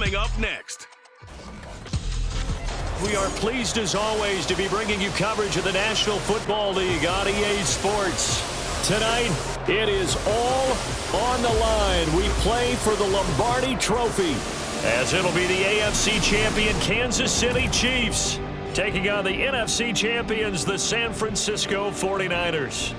coming up next. We are pleased as always to be bringing you coverage of the National Football League on EA Sports. Tonight, it is all on the line. We play for the Lombardi Trophy, as it'll be the AFC champion Kansas City Chiefs taking on the NFC champions, the San Francisco 49ers.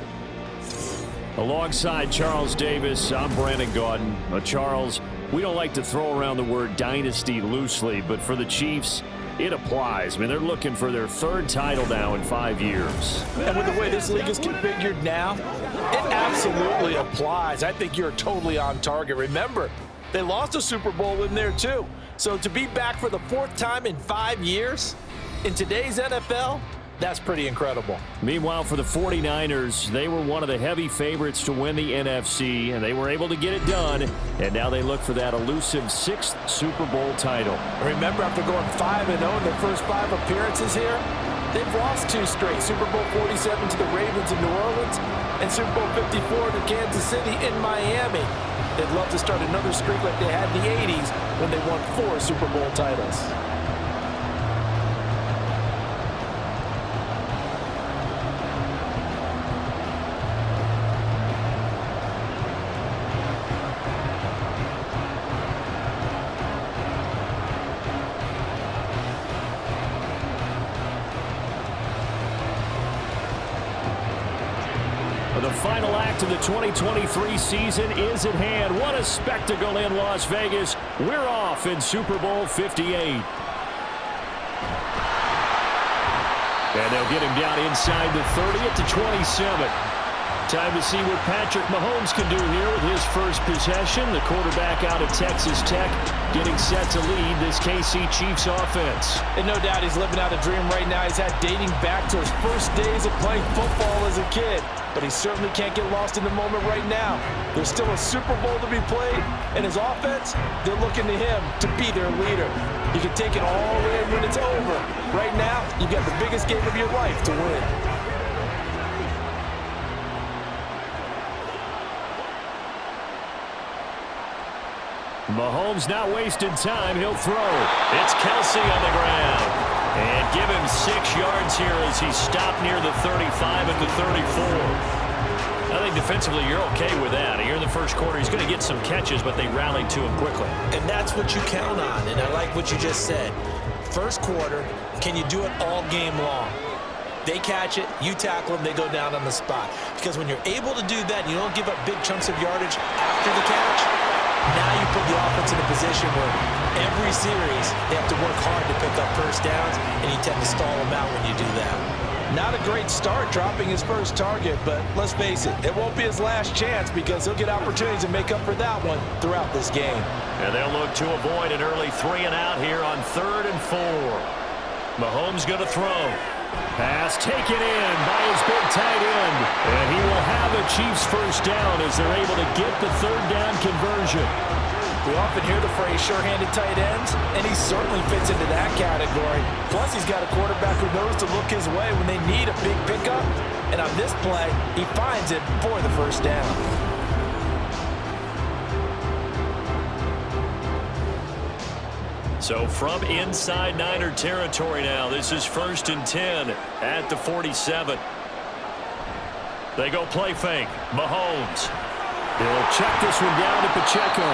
Alongside Charles Davis, I'm Brandon Gaudin. Charles, we don't like to throw around the word dynasty loosely, but for the Chiefs, it applies. I mean, they're looking for their third title now in 5 years. And with the way this league is configured now, it absolutely applies. I think you're totally on target. Remember, they lost a Super Bowl in there too. So to be back for the fourth time in 5 years in today's NFL, that's pretty incredible. Meanwhile, for the 49ers, they were one of the heavy favorites to win the NFC, and they were able to get it done. And now they look for that elusive 6th Super Bowl title. Remember, after going 5-0 in their first 5 appearances here, they've lost 2 straight. Super Bowl 47 to the Ravens in New Orleans and Super Bowl 54 to Kansas City in Miami. They'd love to start another streak like they had in the 80s when they won 4 Super Bowl titles. The final act of the 2023 season is at hand. What a spectacle in Las Vegas. We're off in Super Bowl 58. And they'll get him down inside the 30 at the 27. Time to see what Patrick Mahomes can do here with his first possession. The quarterback out of Texas Tech getting set to lead this KC Chiefs offense. And no doubt he's living out a dream right now. He's had dating back to his first days of playing football as a kid. But he certainly can't get lost in the moment right now. There's still a Super Bowl to be played, and his offense, they're looking to him to be their leader. You can take it all in when it's over. Right now, you've got the biggest game of your life to win. Mahomes not wasting time. He'll throw. It's Kelsey on the ground. And give him 6 yards here as he's stopped near the 35 at the 34. I think defensively you're okay with that. Here in the first quarter, he's going to get some catches, but they rallied to him quickly. And that's what you count on, and I like what you just said. First quarter, can you do it all game long? They catch it, you tackle them, they go down on the spot. Because when you're able to do that, you don't give up big chunks of yardage after the catch. Now you put the offense in a position where every series they have to work hard to pick up first downs, and you tend to stall them out when you do that. Not a great start dropping his first target, but let's face it, it won't be his last chance because he'll get opportunities to make up for that one throughout this game. And they'll look to avoid an early 3 and out here on 3rd and 4. Mahomes going to throw. Pass taken in by his big tight end. And he will have a Chiefs first down as they're able to get the 3rd down conversion. We often hear the phrase sure-handed tight ends, and he certainly fits into that category. Plus, he's got a quarterback who knows to look his way when they need a big pickup. And on this play, he finds it for the first down. So from inside Niner territory now, this is 1st and 10 at the 47. They go play fake. Mahomes. He'll check this one down to Pacheco.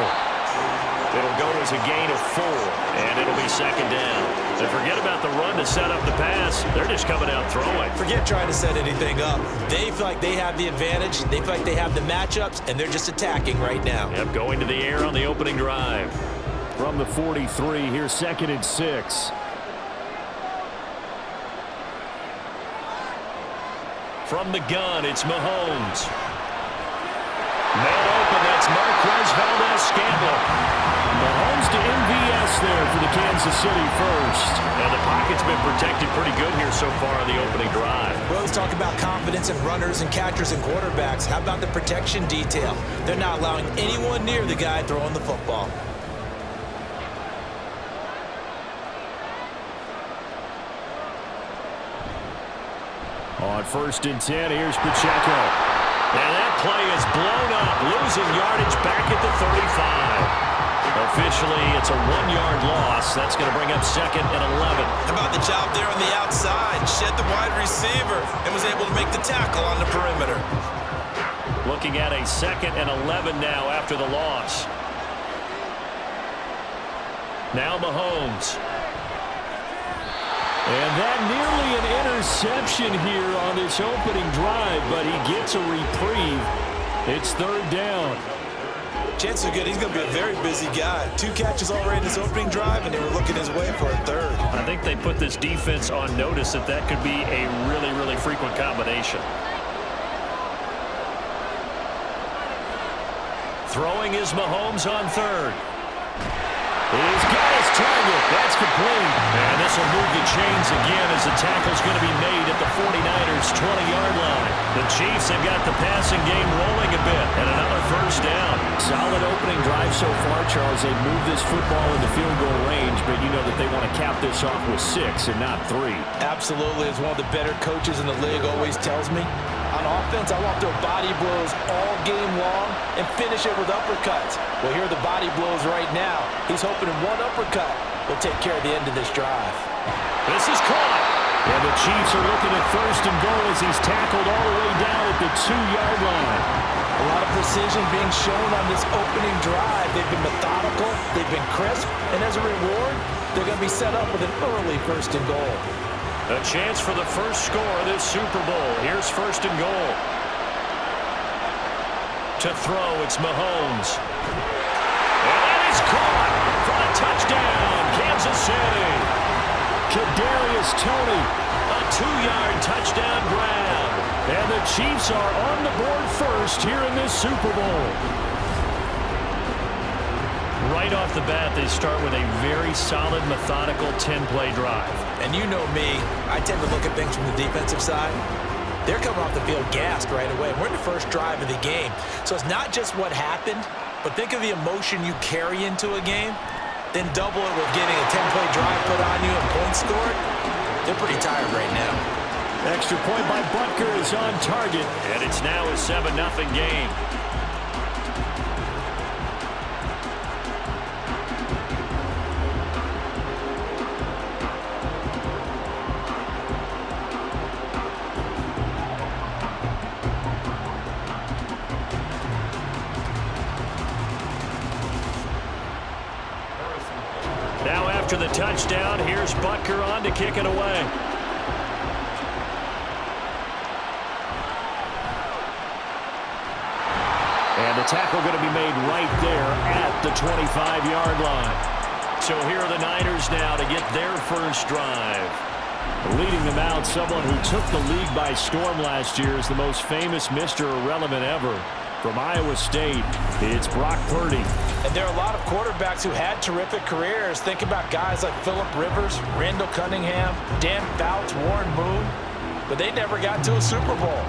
It'll go as a gain of 4, and it'll be 2nd down. And forget about the run to set up the pass. They're just coming out throwing. Forget trying to set anything up. They feel like they have the advantage. They feel like they have the matchups, and they're just attacking right now. Yep, going to the air on the opening drive. From the 43, here's 2nd and 6. From the gun, it's Mahomes. Man open, that's Marquez Valdez-Scantling. Mahomes to MVS there for the Kansas City first. And the pocket's been protected pretty good here so far on the opening drive. We always talk about confidence in runners and catchers and quarterbacks. How about the protection detail? They're not allowing anyone near the guy throwing the football. On 1st and 10, here's Pacheco. And that play is blown up, losing yardage back at the 35. Officially, it's a 1-yard That's going to bring up 2nd and 11. How about the job there on the outside? Shed the wide receiver and was able to make the tackle on the perimeter. Looking at a 2nd and 11 now after the loss. Now Mahomes. And that nearly an interception here on this opening drive, but he gets a reprieve. It's 3rd down. Chances are good he's going to be a very busy guy. 2 catches already in this opening drive, and they were looking his way for a 3rd. I think they put this defense on notice that that could be a really, really frequent combination. Throwing is Mahomes on 3rd. He's got his target. That's complete. And this will move the chains again as the tackle's going to be made at the 49ers' 20-yard line. The Chiefs have got the passing game rolling a bit, and another 1st down. Solid opening drive so far, Charles. They've moved this football into field goal range, but you know that they want to cap this off with 6 and not 3. Absolutely, as one of the better coaches in the league always tells me. On offense, I want to throw body blows all game long and finish it with uppercuts. Well, here are the body blows right now. He's hoping in one uppercut will take care of the end of this drive. This is caught. And the Chiefs are looking at 1st and goal as he's tackled all the way down at the 2-yard line. A lot of precision being shown on this opening drive. They've been methodical, they've been crisp, and as a reward, they're going to be set up with an early 1st and goal. A chance for the first score of this Super Bowl. Here's 1st and goal. To throw, it's Mahomes. And that is caught for a touchdown, Kansas City. Kadarius Toney, a 2-yard touchdown grab. And the Chiefs are on the board first here in this Super Bowl. Right off the bat, they start with a very solid, methodical 10-play drive. And you know me, I tend to look at things from the defensive side. They're coming off the field gassed right away. We're in the first drive of the game. So it's not just what happened, but think of the emotion you carry into a game, then double it with getting a 10-play drive put on you and points scored. They're pretty tired right now. Extra point by Butker is on target, and it's now a 7-0 game. Now after the touchdown, here's Butker on to kick it away. And the tackle going to be made right there at the 25-yard line. So here are the Niners now to get their first drive. Leading them out, someone who took the league by storm last year is the most famous Mr. Irrelevant ever. From Iowa State, it's Brock Purdy. And there are a lot of quarterbacks who had terrific careers. Think about guys like Phillip Rivers, Randall Cunningham, Dan Fouts, Warren Moon. But they never got to a Super Bowl.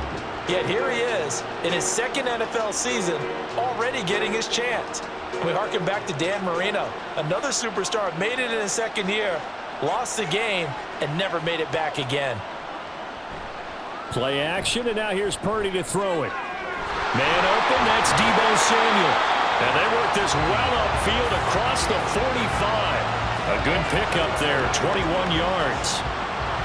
Yet here he is in his 2nd NFL season, already getting his chance. We harken back to Dan Marino, another superstar, made it in his 2nd year, lost the game, and never made it back again. Play action, and now here's Purdy to throw it. Man open, that's Deebo Samuel. And they work this well upfield across the 45. A good pickup there, 21 yards.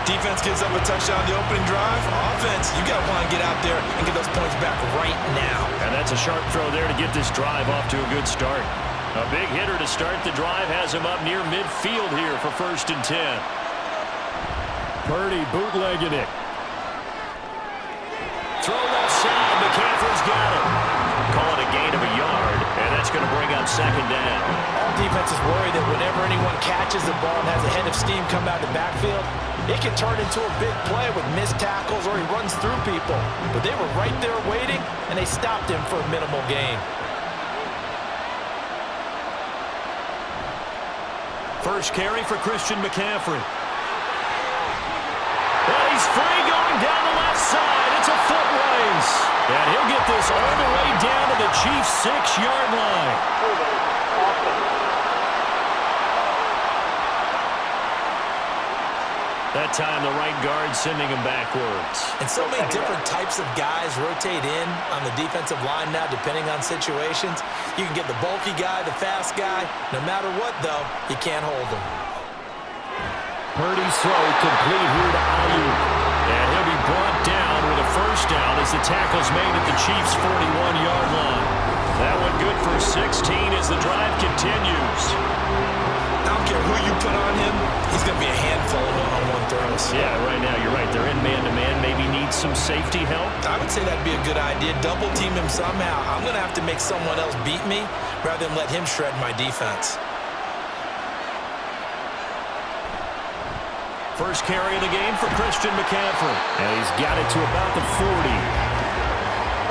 Defense gives up a touchdown on the opening drive. Offense, you got to want to get out there and get those points back right now. And that's a sharp throw there to get this drive off to a good start. A big hitter to start the drive has him up near midfield here for 1st and 10. Purdy bootlegging it. Throw left side. McCaffrey's got it. Call it a gain of a yard, and that's going to bring up 2nd down. All defenses worry that whenever anyone catches the ball and has a head of steam come out of the backfield, it can turn into a big play with missed tackles or he runs through people. But they were right there waiting, and they stopped him for a minimal gain. First carry for Christian McCaffrey. And he's free going down the left side. It's a foot race. And he'll get this all the way down to the Chiefs' 6-yard line. That time the right guard sending him backwards. And so many different types of guys rotate in on the defensive line now, depending on situations. You can get the bulky guy, the fast guy. No matter what, though, you can't hold him. Purdy's throw complete here to Ayuk. And he'll be brought down with a first down as the tackle's made at the Chiefs' 41-yard line. That one good for 16 as the drive continues. I don't care who you put on him, he's going to be a handful of one-on-one throws. Yeah, right now you're right. They're in man-to-man. Maybe need some safety help. I would say that'd be a good idea. Double team him somehow. I'm going to have to make someone else beat me rather than let him shred my defense. First carry of the game for Christian McCaffrey. And he's got it to about the 40.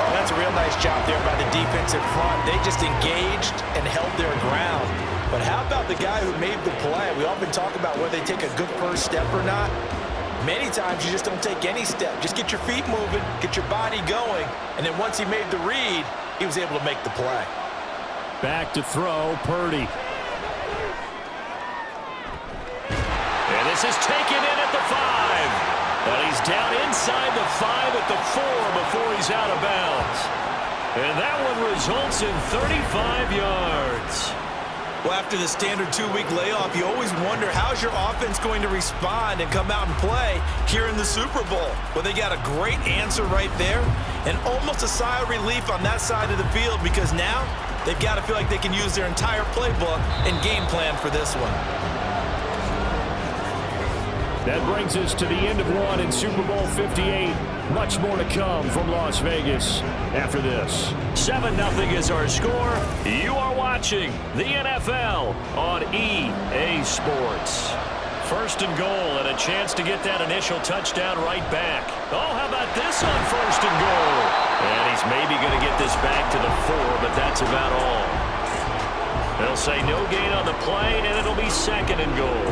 Oh, that's a real nice job there by the defensive front. They just engaged and held their ground. But how about the guy who made the play? We often talk about whether they take a good first step or not. Many times you just don't take any step. Just get your feet moving, get your body going, and then once he made the read, he was able to make the play. Back to throw, Purdy. And this is taken in at the 5. But he's down inside the 5 at the 4 before he's out of bounds. And that one results in 35 yards. Well, after the standard 2-week layoff, you always wonder how's your offense going to respond and come out and play here in the Super Bowl. Well, they got a great answer right there and almost a sigh of relief on that side of the field because now they've got to feel like they can use their entire playbook and game plan for this one. That brings us to the end of one in Super Bowl 58. Much more to come from Las Vegas after this. 7-0 is our score. You are watching the NFL on EA Sports. First and goal and a chance to get that initial touchdown right back. Oh, how about this on first and goal? And he's maybe going to get this back to the 4, but that's about all. They'll say no gain on the play, and it'll be second and goal.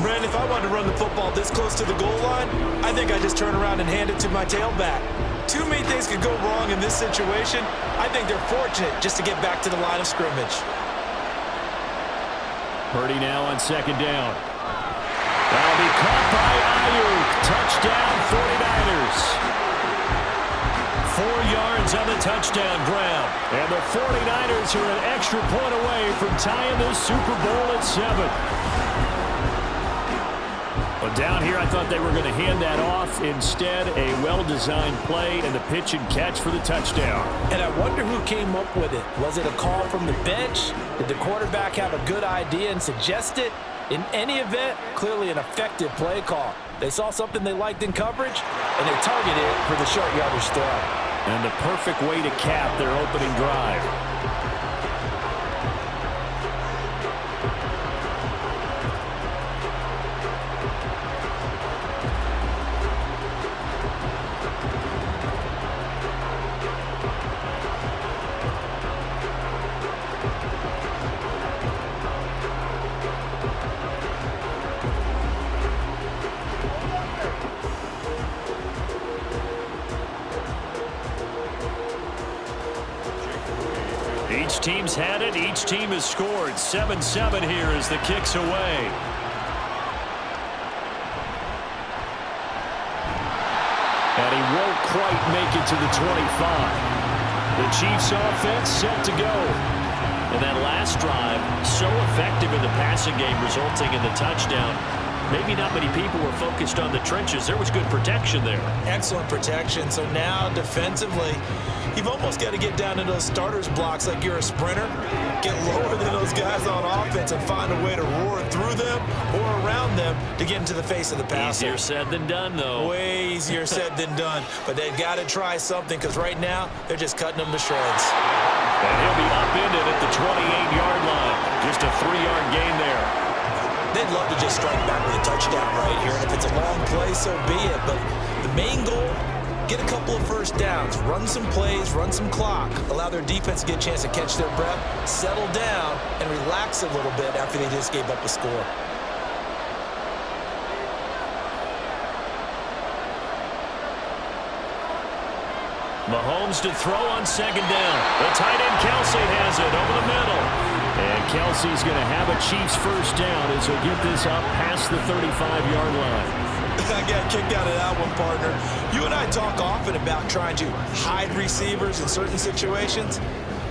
Brandon, if I wanted to run the football this close to the goal line, I think I just turn around and hand it to my tailback. Too many things could go wrong in this situation. I think they're fortunate just to get back to the line of scrimmage. Purdy now on second down. That'll be caught by Ayuk. Touchdown 49ers. 4 yards on the touchdown ground. And the 49ers are an extra point away from tying the Super Bowl at 7. Well, down here, I thought they were going to hand that off. Instead, a well-designed play and the pitch and catch for the touchdown. And I wonder who came up with it. Was it a call from the bench? Did the quarterback have a good idea and suggest it? In any event, clearly an effective play call. They saw something they liked in coverage, and they targeted it for the short yardage throw. And the perfect way to cap their opening drive. Each team's had it. Each team has scored. 7-7 here as the kick's away. And he won't quite make it to the 25. The Chiefs offense set to go. And that last drive, so effective in the passing game, resulting in the touchdown. Maybe not many people were focused on the trenches. There was good protection there. Excellent protection. So now defensively, you've almost got to get down to those starters blocks like you're a sprinter. Get lower than those guys on offense and find a way to roar through them or around them to get into the face of the passer. Easier said than done, though. Way easier said than done. But they've got to try something because right now they're just cutting them to shreds. And he'll be upended at the 28-yard line. Just a 3-yard gain there. They'd love to just strike back with a touchdown right here. And if it's a long play, so be it. But the main goal, get a couple of first downs, run some plays, run some clock, allow their defense to get a chance to catch their breath, settle down, and relax a little bit after they just gave up a score. Mahomes to throw on second down. The tight end Kelsey has it over the middle. And Kelsey's going to have a Chiefs first down as he'll get this up past the 35-yard line. I got kicked out of that one, partner. You and I talk often about trying to hide receivers in certain situations,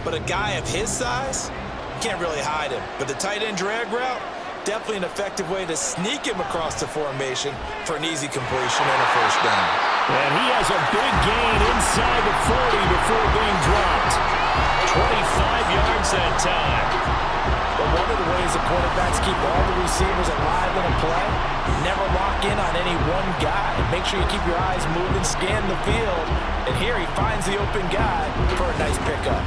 but a guy of his size, you can't really hide him. But the tight end drag route, definitely an effective way to sneak him across the formation for an easy completion and a first down. And he has a big gain inside the 40 before being dropped. 25 yards that time. But one of the ways the quarterbacks keep all the receivers alive in a play, never lock in on any one guy. Make sure you keep your eyes moving, scan the field. And here he finds the open guy for a nice pickup.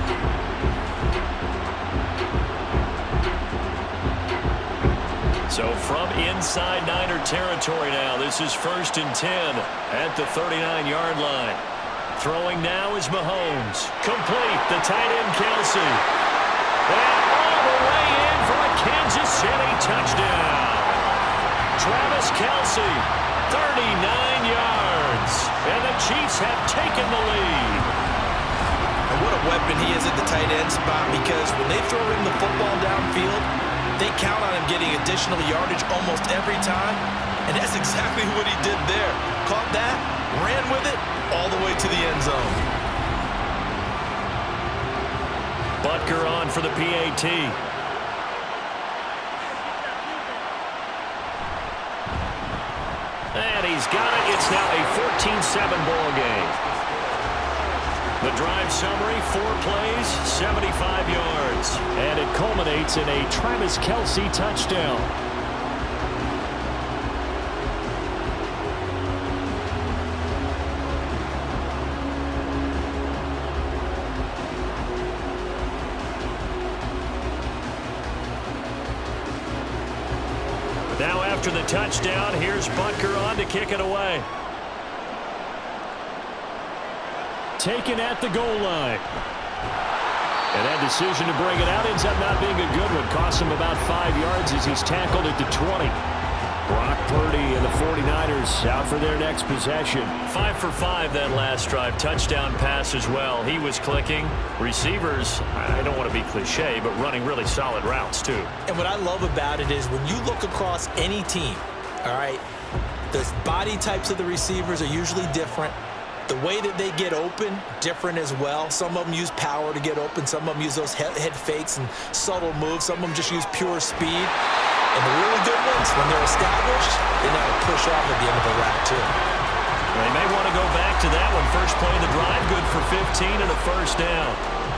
So from inside Niner territory now, this is 1st and 10 at the 39-yard line. Throwing now is Mahomes. Complete, the tight end Kelsey. And all the way in for a Kansas City touchdown. Travis Kelsey, 39 yards. And the Chiefs have taken the lead. And what a weapon he is at the tight end spot, because when they throw him the football downfield, they count on him getting additional yardage almost every time. And that's exactly what he did there. Caught that, ran with it, all the way to the end zone. Butker on for the PAT. And he's got it. It's now a 14-7 ball game. The drive summary, 4 plays, 75 yards. And it culminates in a Travis Kelsey touchdown. Now after the touchdown, here's Butker on to kick it away. Taken at the goal line. And that decision to bring it out ends up not being a good one. Costs him about 5 yards as he's tackled at the 20. Brock Purdy and the 49ers out for their next possession. 5 for 5 that last drive. Touchdown pass as well. He was clicking. Receivers, I don't want to be cliche, but running really solid routes too. And what I love about it is when you look across any team, all right, the body types of the receivers are usually different. The way that they get open, different as well. Some of them use power to get open. Some of them use those head fakes and subtle moves. Some of them just use pure speed. And the really good ones, when they're established, they know how to push off at the end of the route, too. They may want to go back to that one. First play of the drive, good for 15 and a first down.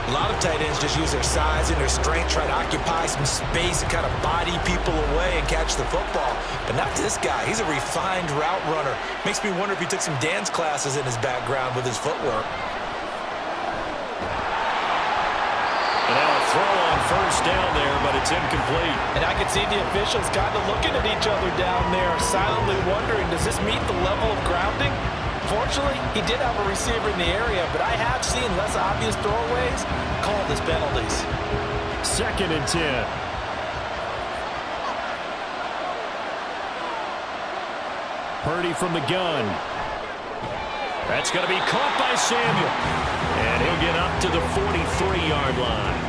A lot of tight ends just use their size and their strength, try to occupy some space and kind of body people away and catch the football. But not this guy. He's a refined route runner. Makes me wonder if he took some dance classes in his background with his footwork. And now a throw on first down there, but it's incomplete. And I can see the officials kind of looking at each other down there, silently wondering, does this meet the level of grounding? Fortunately, he did have a receiver in the area, but I have seen less obvious throwaways called as penalties. 2nd and 10. Purdy from the gun. That's going to be caught by Samuel. And he'll get up to the 43-yard line.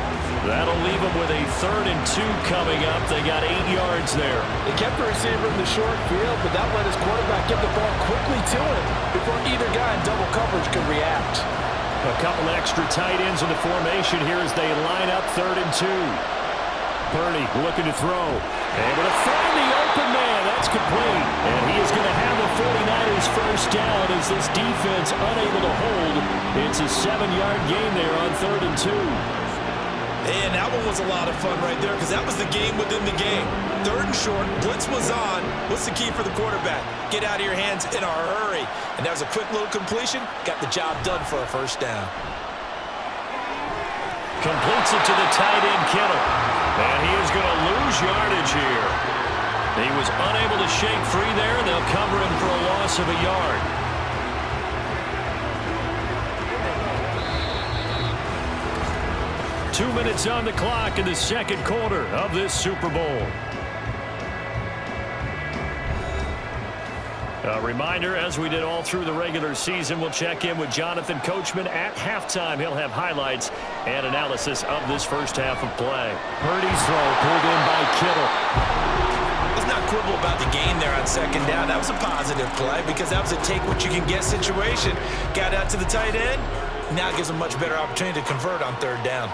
That'll leave him with a 3rd and 2 coming up. They got 8 yards there. They kept the receiver in the short field, but that let his quarterback get the ball quickly to him before either guy in double coverage could react. A couple extra tight ends in the formation here as they line up 3rd and 2. Purdy looking to throw. Able to find the open man. That's complete. And he is going to have the 49ers first down as this defense unable to hold. It's a 7-yard gain there on 3rd and 2. And that one was a lot of fun right there because that was the game within the game. 3rd and short, blitz was on. What's the key for the quarterback? Get out of your hands in a hurry. And that was a quick little completion. Got the job done for a first down. Completes it to the tight end, Kittle. And he is going to lose yardage here. He was unable to shake free there, and they'll cover him for a loss of a yard. Two minutes on the clock in the second quarter of this Super Bowl. A reminder, as we did all through the regular season, we'll check in with Jonathan Coachman at halftime. He'll have highlights and analysis of this first half of play. Purdy's throw pulled in by Kittle. Let's not quibble about the gain there on second down. That was a positive play because that was a take-what-you-can-get situation. Got out to the tight end. Now it gives them a much better opportunity to convert on third down.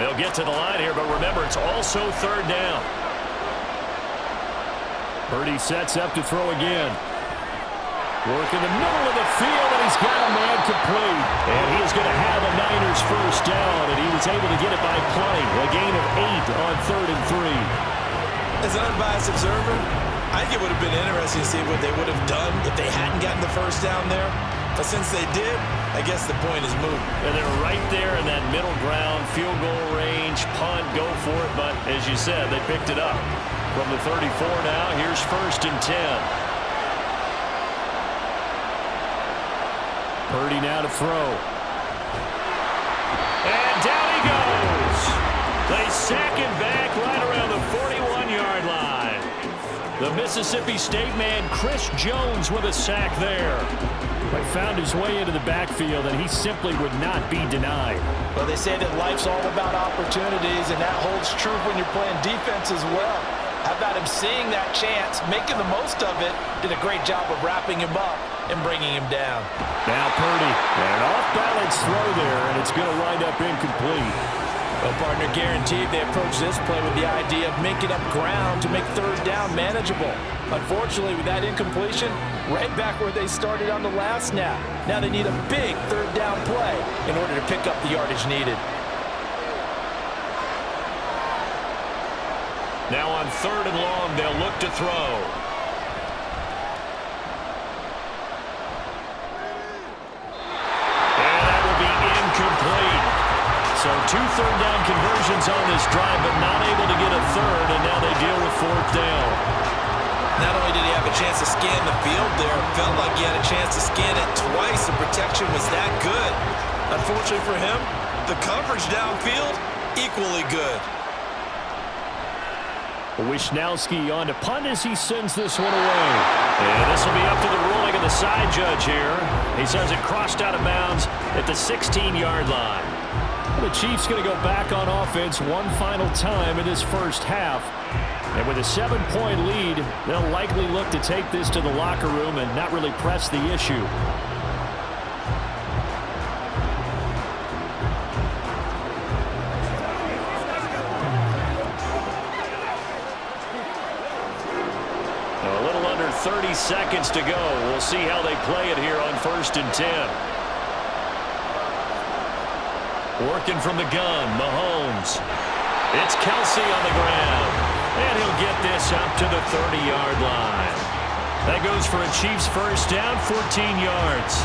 They'll get to the line here, but remember, it's also third down. Purdy sets up to throw again. Work in the middle of the field, and he's got a man complete. And he is going to have a Niners first down, and he was able to get it by plenty. A gain of 8 on 3rd and 3. As an unbiased observer, I think it would have been interesting to see what they would have done if they hadn't gotten the first down there. But since they did, I guess the point is moot. And they're right there in that middle ground, field goal range, punt, go for it. But as you said, they picked it up. From the 34 now, here's 1st and 10. Purdy now to throw. And down he goes. They sack him back right around the 41-yard line. The Mississippi State man, Chris Jones, with a sack there. But found his way into the backfield, and he simply would not be denied. Well, they say that life's all about opportunities, and that holds true when you're playing defense as well. How about him seeing that chance, making the most of it, did a great job of wrapping him up and bringing him down. Now Purdy, an off-balance throw there, and it's going to wind up incomplete. Well, partner, guaranteed they approach this play with the idea of making up ground to make third down manageable. Unfortunately, with that incompletion, right back where they started on the last snap. Now they need a big third down play in order to pick up the yardage needed. Now on 3rd and long, they'll look to throw. And that will be incomplete. So 2 third-down conversions on this drive, but not able to get a third, and now they deal with 4th down. Not only did he have a chance to scan the field there, it felt like he had a chance to scan it twice. The protection was that good. Unfortunately for him, the coverage downfield, equally good. Wisnowski on to punt as he sends this one away. And this will be up to the ruling of the side judge here. He says it crossed out of bounds at the 16-yard line. The Chiefs going to go back on offense one final time in this first half. And with a 7-point lead, they'll likely look to take this to the locker room and not really press the issue. A little under 30 seconds to go. We'll see how they play it here on 1st and 10. Working from the gun, Mahomes. It's Kelsey on the ground. And he'll get this up to the 30-yard line. That goes for a Chiefs first down, 14 yards.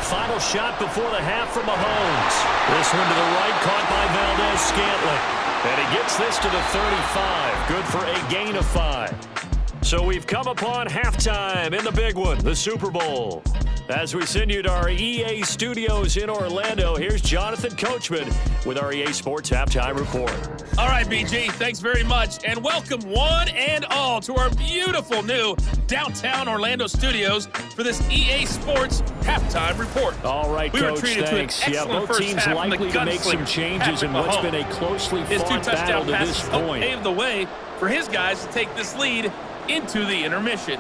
Final shot before the half from Mahomes. This one to the right, caught by Valdez-Scantling. And he gets this to the 35. Good for a gain of 5. So we've come upon halftime in the big one, the Super Bowl. As we send you to our EA studios in Orlando, here's Jonathan Coachman with our EA Sports Halftime Report. All right, BG, thanks very much, and welcome one and all to our beautiful new downtown Orlando studios for this EA Sports Halftime Report. All right, Coach, thanks. Yeah, both teams likely to make some changes in what's been a closely fought battle to this point. Paved the way for his guys to take this lead into the intermission.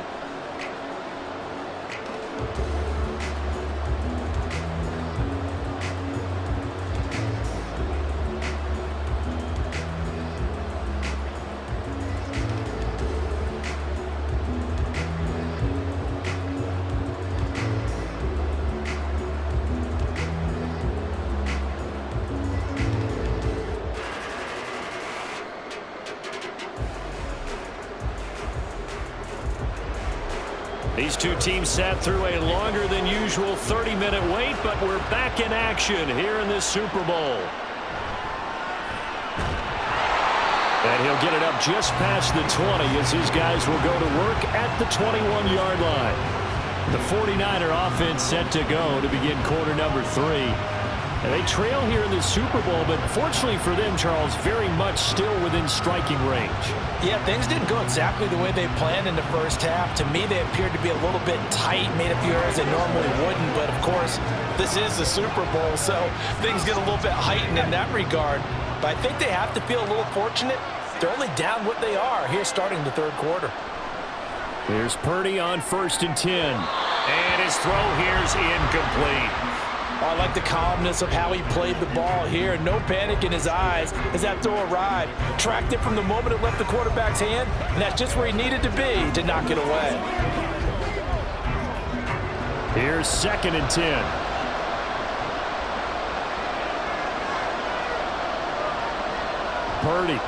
These two teams sat through a longer than usual 30-minute wait, but we're back in action here in this Super Bowl. And he'll get it up just past the 20 as his guys will go to work at the 21-yard line. The 49er offense set to go to begin quarter number 3. And they trail here in the Super Bowl, but fortunately for them, Charles, very much still within striking range. Yeah, things didn't go exactly the way they planned in the first half. To me, they appeared to be a little bit tight, made a few errors they normally wouldn't. But, of course, this is the Super Bowl, so things get a little bit heightened in that regard. But I think they have to feel a little fortunate. They're only down what they are here starting the third quarter. Here's Purdy on 1st and 10. And his throw here's incomplete. I like the calmness of how he played the ball here. No panic in his eyes as that throw arrived. Tracked it from the moment it left the quarterback's hand, and that's just where he needed to be to knock it away. Here's 2nd and 10. Purdy.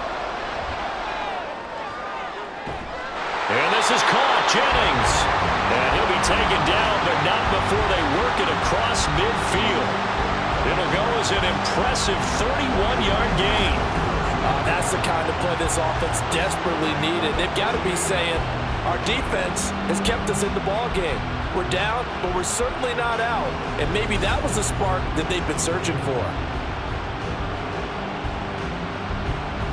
And this is caught. Jennings. And he'll be taken down, but not before they work it across midfield. It'll go as an impressive 31-yard gain. That's the kind of play this offense desperately needed. They've got to be saying, our defense has kept us in the ball game. We're down, but we're certainly not out. And maybe that was the spark that they've been searching for.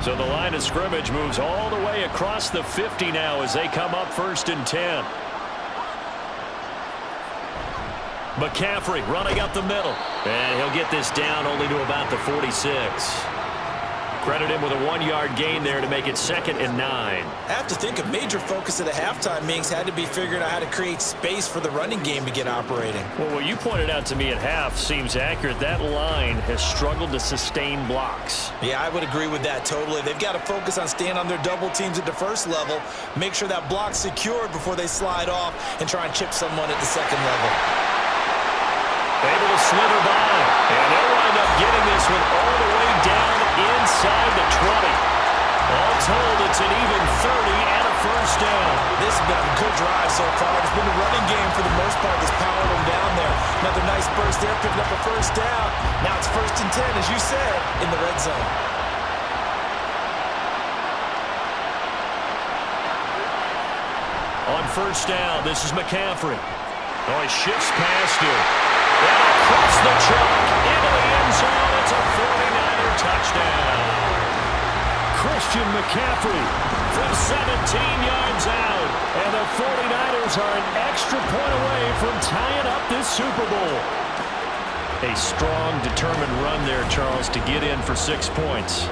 So the line of scrimmage moves all the way across the 50 now as they come up 1st and 10. McCaffrey running up the middle. And he'll get this down only to about the 46. Credit him with a 1-yard gain there to make it 2nd and 9. I have to think a major focus at the halftime, Minks, had to be figuring out how to create space for the running game to get operating. Well, what you pointed out to me at half seems accurate. That line has struggled to sustain blocks. Yeah, I would agree with that totally. They've got to focus on staying on their double teams at the first level, make sure that block's secured before they slide off and try and chip someone at the second level. Able to slither by, and they'll wind up getting this one all the way down inside the 20. All told, it's an even 30 and a first down. This has been a good drive so far. It's been a running game for the most part that's powered them down there. Another nice burst there, picking up a first down. Now it's 1st and 10, as you said, in the red zone. On 1st down, this is McCaffrey. Oh, he shifts past him. And across the chalk, into the end zone. It's a 49er touchdown. Christian McCaffrey from 17 yards out. And the 49ers are an extra point away from tying up this Super Bowl. A strong, determined run there, Charles, to get in for 6 points.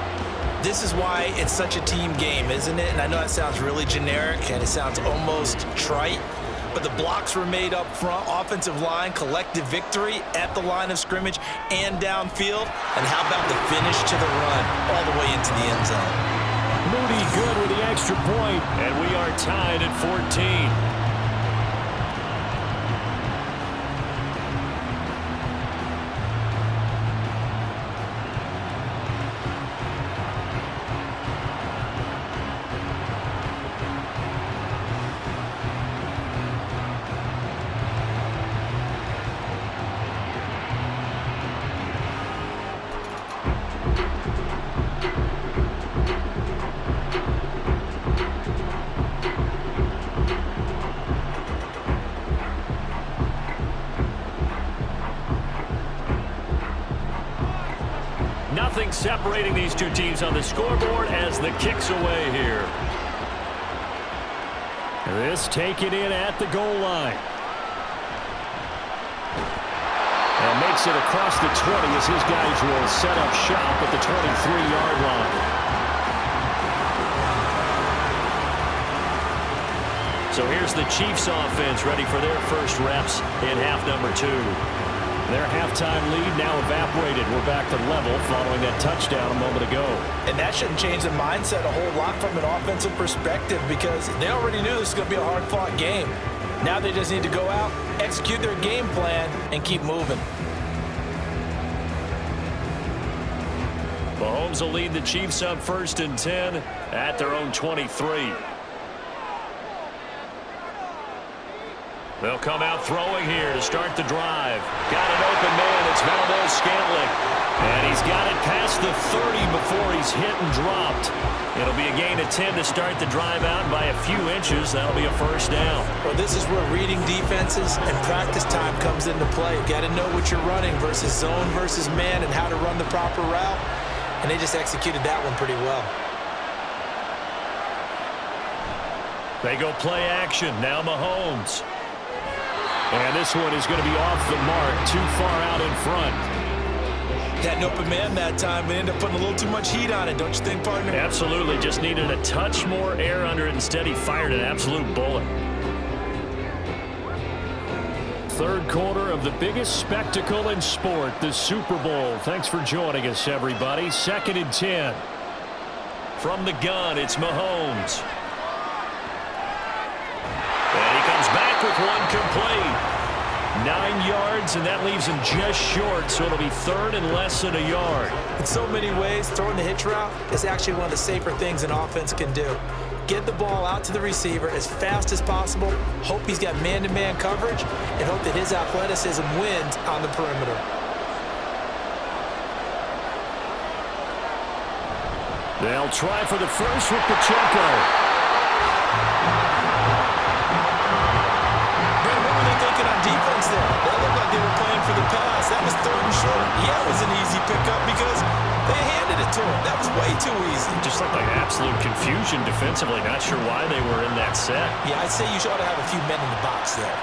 This is why it's such a team game, isn't it? And I know that sounds really generic and it sounds almost trite. But the blocks were made up front, offensive line, collective victory at the line of scrimmage and downfield. And how about the finish to the run all the way into the end zone? Moody good with the extra point, and we are tied at 14. Nothing separating these two teams on the scoreboard as the kick's away here. This taken in at the goal line. And makes it across the 20 as his guys will set up shop at the 23-yard line. So here's the Chiefs offense ready for their first reps in half number 2. Their halftime lead now evaporated. We're back to level following that touchdown a moment ago. And that shouldn't change the mindset a whole lot from an offensive perspective because they already knew this was going to be a hard-fought game. Now they just need to go out, execute their game plan, and keep moving. Mahomes will lead the Chiefs up 1st and 10 at their own 23. They'll come out throwing here to start the drive. Got an open man. It's Valdez-Scantling. And he's got it past the 30 before he's hit and dropped. It'll be a gain of 10 to start the drive out by a few inches. That'll be a first down. Well, this is where reading defenses and practice time comes into play. You've got to know what you're running versus zone versus man and how to run the proper route. And they just executed that one pretty well. They go play action. Now Mahomes. And this one is going to be off the mark. Too far out in front. Had an open man that time, but ended up putting a little too much heat on it, don't you think, partner? Absolutely. Just needed a touch more air under it. Instead, he fired an absolute bullet. Third quarter of the biggest spectacle in sport, the Super Bowl. Thanks for joining us, everybody. 2nd and 10. From the gun, it's Mahomes. And he comes back with one complete. 9 yards, and that leaves him just short, so it'll be third and less than a yard. In so many ways, throwing the hitch route is actually one of the safer things an offense can do. Get the ball out to the receiver as fast as possible, hope he's got man-to-man coverage, and hope that his athleticism wins on the perimeter. They'll try for the first with Pacheco. Defense there. That looked like they were playing for the pass. That was 3rd and short. Yeah, it was an easy pickup because they handed it to him. That was way too easy. Just looked like absolute confusion defensively. Not sure why they were in that set. Yeah, I'd say you ought to have a few men in the box there.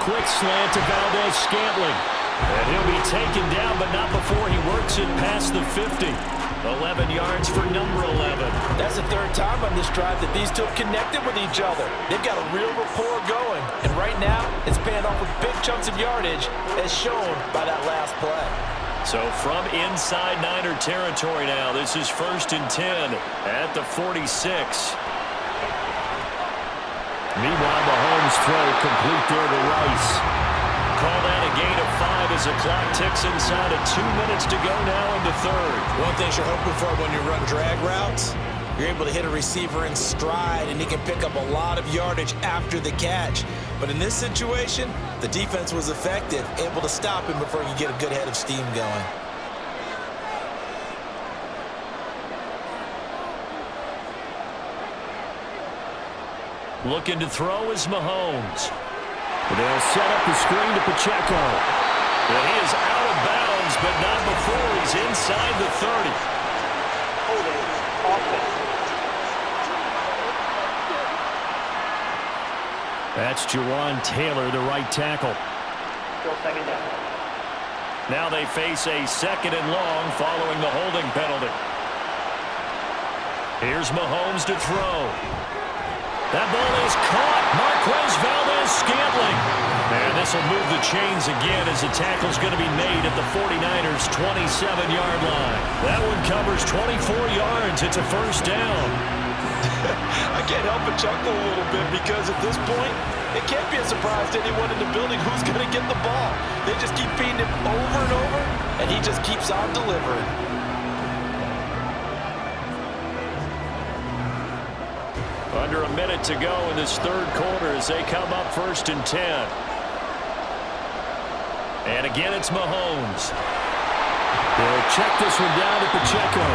Quick slant to Valdez-Scantling. And he'll be taken down, but not before he works it past the 50. 11 yards for number 11. That's the 3rd time on this drive that these two have connected with each other. They've got a real rapport going. And right now, it's paying off with big chunks of yardage, as shown by that last play. So from inside Niner territory now, this is 1st and 10 at the 46. Meanwhile, Mahomes' throw complete there to Rice. Call that a gain of 5 as the clock ticks inside of 2 minutes to go now in the 3rd. One thing you're hoping for when you run drag routes, you're able to hit a receiver in stride and he can pick up a lot of yardage after the catch. But in this situation, the defense was effective, able to stop him before you get a good head of steam going. Looking to throw is Mahomes. They'll set up the screen to Pacheco. And he is out of bounds, but not before he's inside the 30. That's Jawan Taylor, the right tackle. Still 2nd down. Now they face a 2nd and long following the holding penalty. Here's Mahomes to throw. That ball is caught. Marquez Valdez-Scantling. And this will move the chains again as the tackle's going to be made at the 49ers' 27-yard line. That one covers 24 yards. It's a first down. I can't help but chuckle a little bit because at this point, it can't be a surprise to anyone in the building who's going to get the ball. They just keep feeding him over and over, and he just keeps on delivering. Under a minute to go in this 3rd quarter as they come up 1st and 10. And again, it's Mahomes. They'll check this one down to Pacheco.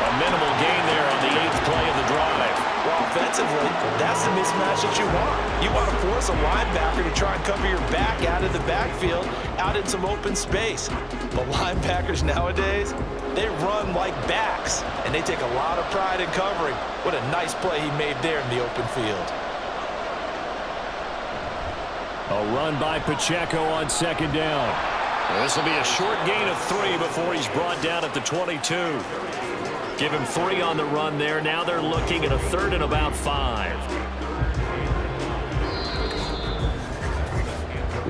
A minimal gain there on the 8th play of the drive. Well, offensively, that's the mismatch that you want. You want to force a linebacker to try and cover your back out of the backfield, out in some open space. But linebackers nowadays, they run like backs, and they take a lot of pride in covering. What a nice play he made there in the open field. A run by Pacheco on 2nd down. This will be a short gain of 3 before he's brought down at the 22. Give him 3 on the run there. Now they're looking at a 3rd and about 5.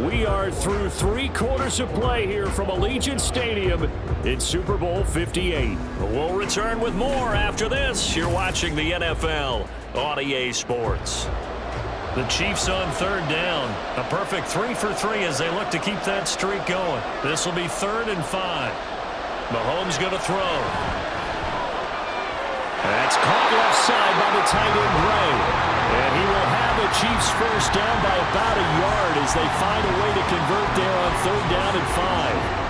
We are through 3 quarters of play here from Allegiant Stadium in Super Bowl 58. We'll return with more after this. You're watching the NFL on EA Sports. The Chiefs on 3rd down. A perfect 3 for 3 as they look to keep that streak going. This will be 3rd and 5. Mahomes going to throw. That's caught left side by the tight end Gray. Chiefs first down by about a yard as they find a way to convert there on 3rd down and 5.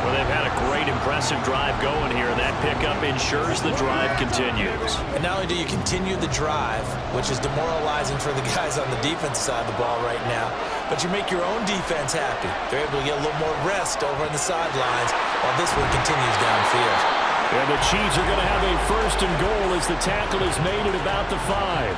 Well, they've had a great, impressive drive going here. That pickup ensures the drive continues. And not only do you continue the drive, which is demoralizing for the guys on the defense side of the ball right now, but you make your own defense happy. They're able to get a little more rest over on the sidelines while this one continues downfield. And the Chiefs are going to have a 1st and goal as the tackle is made at about the 5.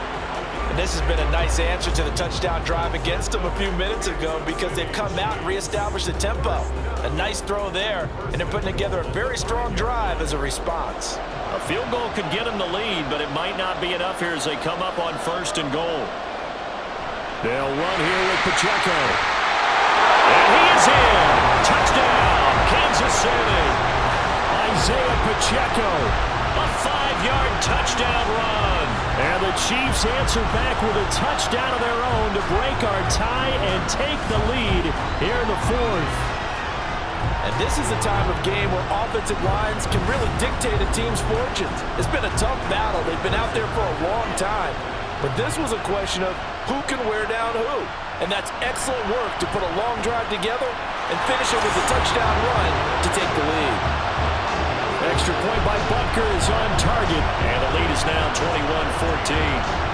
And this has been a nice answer to the touchdown drive against them a few minutes ago because they've come out and reestablished the tempo. A nice throw there, and they're putting together a very strong drive as a response. A field goal could get them the lead, but it might not be enough here as they come up on 1st and goal. They'll run here with Pacheco. And he is in. Touchdown, Kansas City. Isaiah Pacheco, a 5-yard touchdown run. And the Chiefs answer back with a touchdown of their own to break our tie and take the lead here in the 4th. And this is a time of game where offensive lines can really dictate a team's fortunes. It's been a tough battle. They've been out there for a long time. But this was a question of who can wear down who. And that's excellent work to put a long drive together and finish it with a touchdown run to take the lead. Extra point by Butker is on target. And the lead is now 21-14.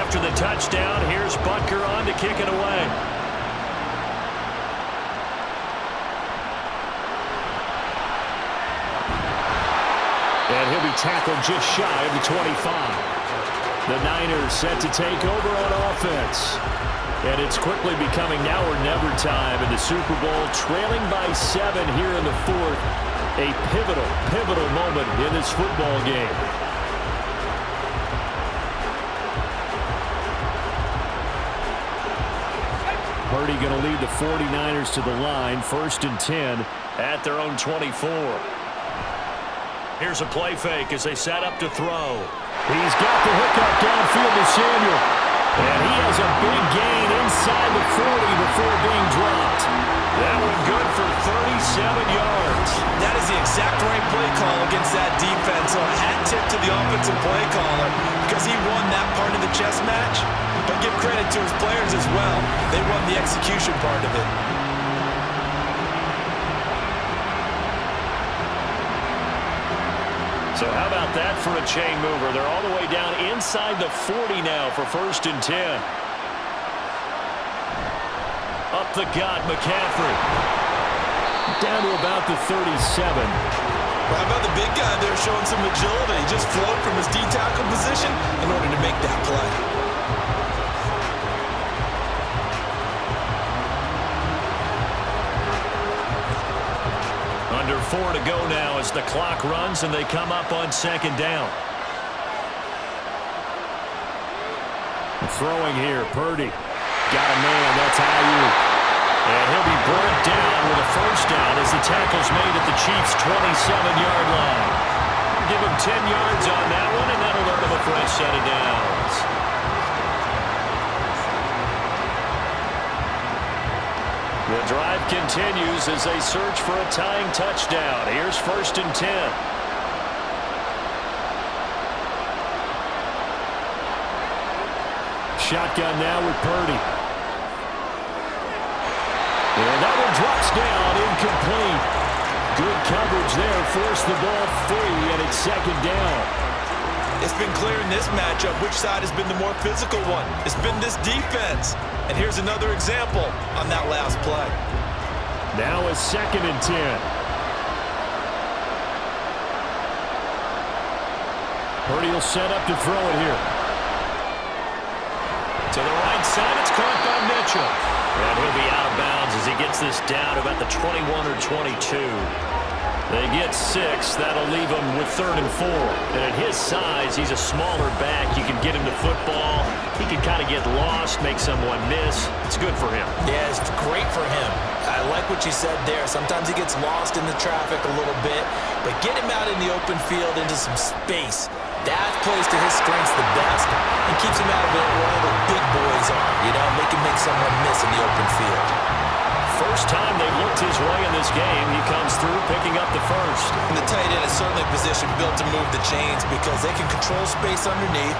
After the touchdown, here's Butker on to kick it away. And he'll be tackled just shy of the 25. The Niners set to take over on offense. And it's quickly becoming now or never time in the Super Bowl, trailing by 7 here in the 4th. A pivotal moment in this football game. Purdy going to lead the 49ers to the line, 1st and 10 at their own 24. Here's a play fake as they set up to throw. He's got the hookup downfield to Samuel. And he has a big gain inside the 40 before being dropped. That one good for 37 yards. That is the exact right play call against that defense. So a hat tip to the offensive play caller because he won that part of the chess match. But give credit to his players as well. They won the execution part of it. So how about that for a chain mover? They're all the way down inside the 40 now for 1st and 10. Up the gut, McCaffrey. Down to about the 37. Well, how about the big guy there showing some agility? He just floated from his D-tackle position in order to make that play. Under 4 to go now as the clock runs and they come up on 2nd down. Throwing here, Purdy. Got a man, that's Ayuk. And he'll be brought down with a 1st down as the tackle's made at the Chiefs' 27-yard line. Give him 10 yards on that one, and that'll earn him a fresh set of downs. The drive continues as they search for a tying touchdown. Here's 1st and 10. Shotgun now with Purdy. And that one drops down, incomplete. Good coverage there, forced the ball free, and it's 2nd down. It's been clear in this matchup which side has been the more physical one. It's been this defense. And here's another example on that last play. Now a 2nd and 10. Purdy will set up to throw it here. To the right side, it's caught by Mitchell. And he'll be out of bounds as he gets this down to about the 21 or 22. They get 6. That'll leave him with 3rd and 4. And at his size, he's a smaller back. You can get him to football. He can kind of get lost, make someone miss. It's good for him. Yeah, it's great for him. I like what you said there. Sometimes he gets lost in the traffic a little bit. But get him out in the open field into some space. That plays to his strengths the best and keeps him out of it where all the big boys are, make him make someone miss in the open field. First time they've looked his way in this game, he comes through picking up the first. And the tight end is certainly a position built to move the chains because they can control space underneath.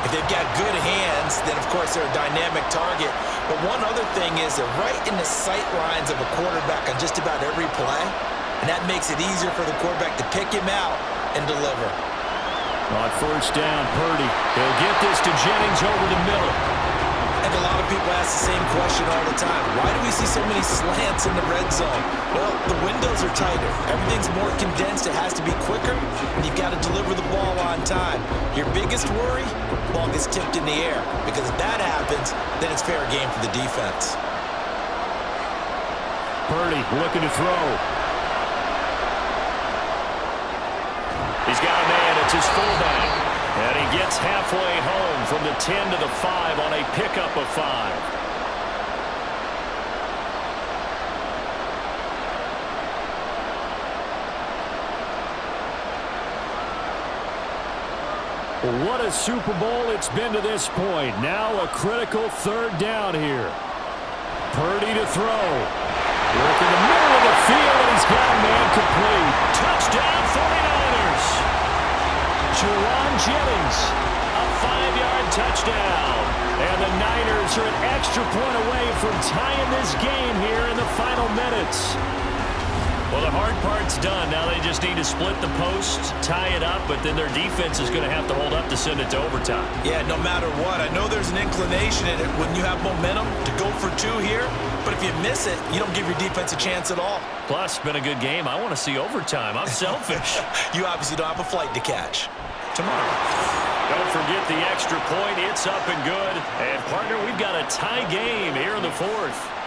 If they've got good hands, then of course they're a dynamic target. But one other thing is they're right in the sight lines of a quarterback on just about every play. And that makes it easier for the quarterback to pick him out and deliver. On first down, Purdy. He'll get this to Jennings over the middle. And a lot of people ask the same question all the time. Why do we see so many slants in the red zone? Well, the windows are tighter. Everything's more condensed. It has to be quicker, and you've got to deliver the ball on time. Your biggest worry? Ball gets tipped in the air. Because if that happens, then it's fair game for the defense. Purdy looking to throw. He's got a man. It's his fullback. And he gets halfway home from the 10 to the 5 on a pickup of 5. What a Super Bowl it's been to this point. Now a critical third down here. Purdy to throw. Look in the middle of the field, and he's got a man complete. Touchdown 49ers. Juwan Jennings, a 5-yard touchdown. And the Niners are an extra point away from tying this game here in the final minutes. Well, the hard part's done. Now they just need to split the posts, tie it up, but then their defense is going to have to hold up to send it to overtime. Yeah, no matter what. I know there's an inclination in it when you have momentum to go for 2 here, but if you miss it, you don't give your defense a chance at all. Plus, it's been a good game. I want to see overtime. I'm selfish. You obviously don't have a flight to catch. Tomorrow. Don't forget the extra point. It's up and good. And, partner, we've got a tie game here in the 4th.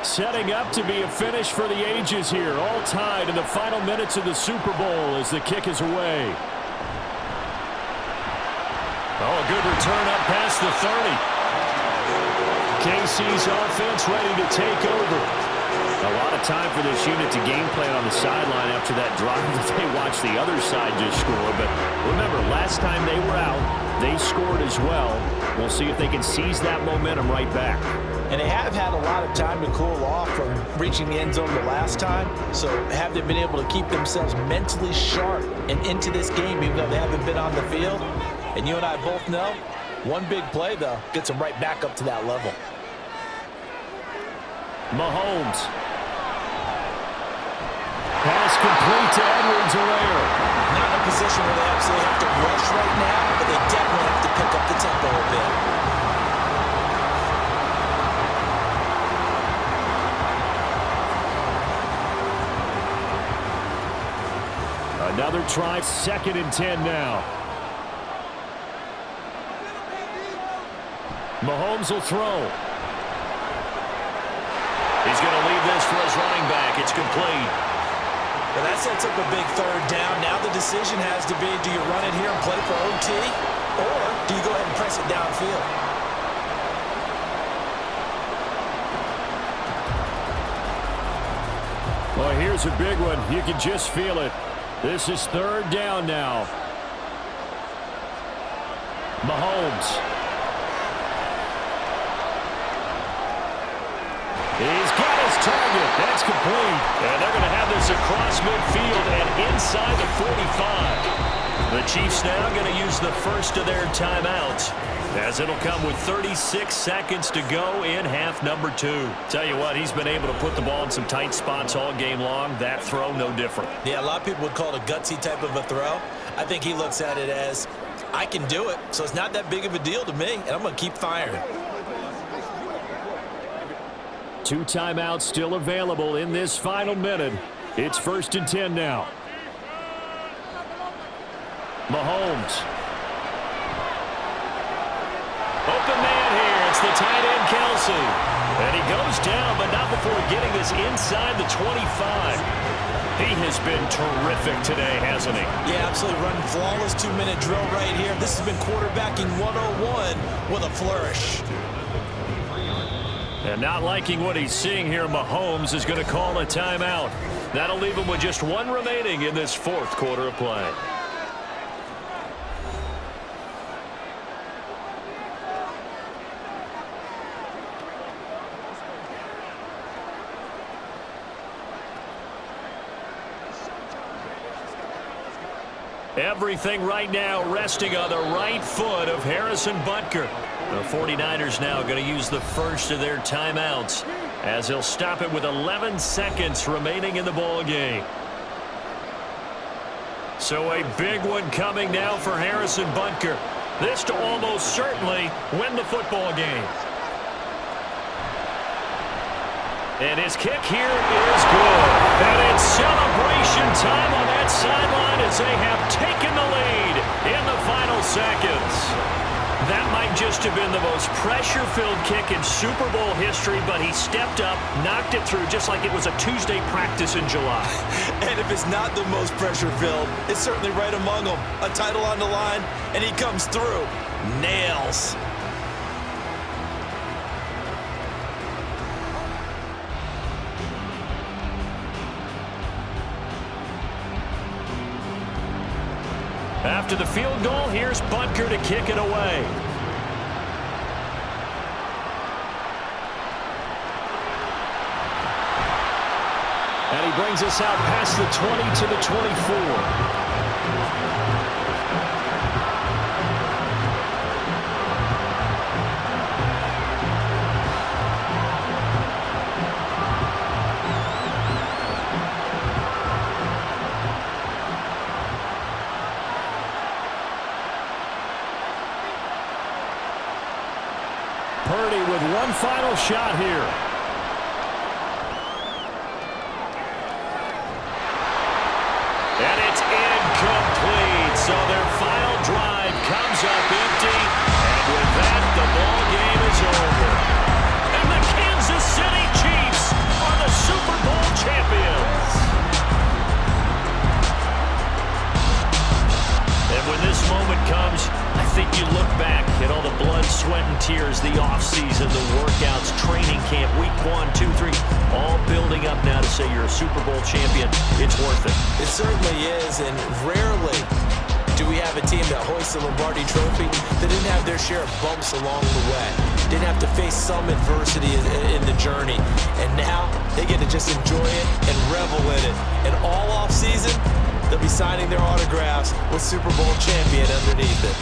Setting up to be a finish for the ages here. All tied in the final minutes of the Super Bowl as the kick is away. Oh, a good return up past the 30. KC's offense ready to take over. A lot of time for this unit to game plan on the sideline after that drive that they watched the other side just score. But remember, last time they were out, they scored as well. We'll see if they can seize that momentum right back. And they have had a lot of time to cool off from reaching the end zone the last time. So have they been able to keep themselves mentally sharp and into this game even though they haven't been on the field? And you and I both know, one big play, though, gets them right back up to that level. Mahomes. Pass complete to Edwards-Helaire. Not in a position where they absolutely have to rush right now, but they definitely have to pick up the tempo a bit. Another try, 2nd and 10 now. Mahomes will throw. He's going to leave this for his running back. It's complete. Well, that sets up a big third down. Now the decision has to be, do you run it here and play for OT, or do you go ahead and press it downfield? Well, here's a big one. You can just feel it. This is 3rd down now. Mahomes. He's got his target. That's complete. And they're going to have this across midfield and inside the 45. The Chiefs now going to use the first of their timeouts, as it'll come with 36 seconds to go in half number 2. Tell you what, he's been able to put the ball in some tight spots all game long. That throw, no different. Yeah, a lot of people would call it a gutsy type of a throw. I think he looks at it as, I can do it, so it's not that big of a deal to me, and I'm going to keep firing. 2 timeouts still available in this final minute. It's 1st and 10 now. Mahomes. Open man here. It's the tight end, Kelsey. And he goes down, but not before getting this inside the 25. He has been terrific today, hasn't he? Yeah, absolutely. Running flawless 2-minute drill right here. This has been quarterbacking 101 with a flourish. And not liking what he's seeing here, Mahomes is going to call a timeout. That'll leave him with just one remaining in this fourth quarter of play. Everything right now resting on the right foot of Harrison Butker. The 49ers now going to use the first of their timeouts as they'll stop it with 11 seconds remaining in the ball game. So a big one coming now for Harrison Butker. This to almost certainly win the football game. And his kick here is good. And it's celebration time on that sideline as they have taken the lead in the final seconds. That might just have been the most pressure-filled kick in Super Bowl history, but he stepped up, knocked it through just like it was a Tuesday practice in July. And if it's not the most pressure-filled, it's certainly right among them. A title on the line, and he comes through. Nails. After the field goal, here's Butker to kick it away. And he brings us out past the 20 to the 24. Purdy with one final shot here. And it's incomplete. So their final drive comes up empty. And with that, the ball game is over. And the Kansas City Chiefs are the Super Bowl champions. And when this moment comes, I think you look back at all the blood, sweat, and tears, the offseason, the workouts, training camp, week 1, 2, 3, all building up now to say you're a Super Bowl champion. It's worth it. It certainly is, and rarely do we have a team that hoists the Lombardi Trophy that didn't have their share of bumps along the way, didn't have to face some adversity in the journey, and now they get to just enjoy it and revel in it. And all offseason, they'll be signing their autographs with Super Bowl champion underneath it.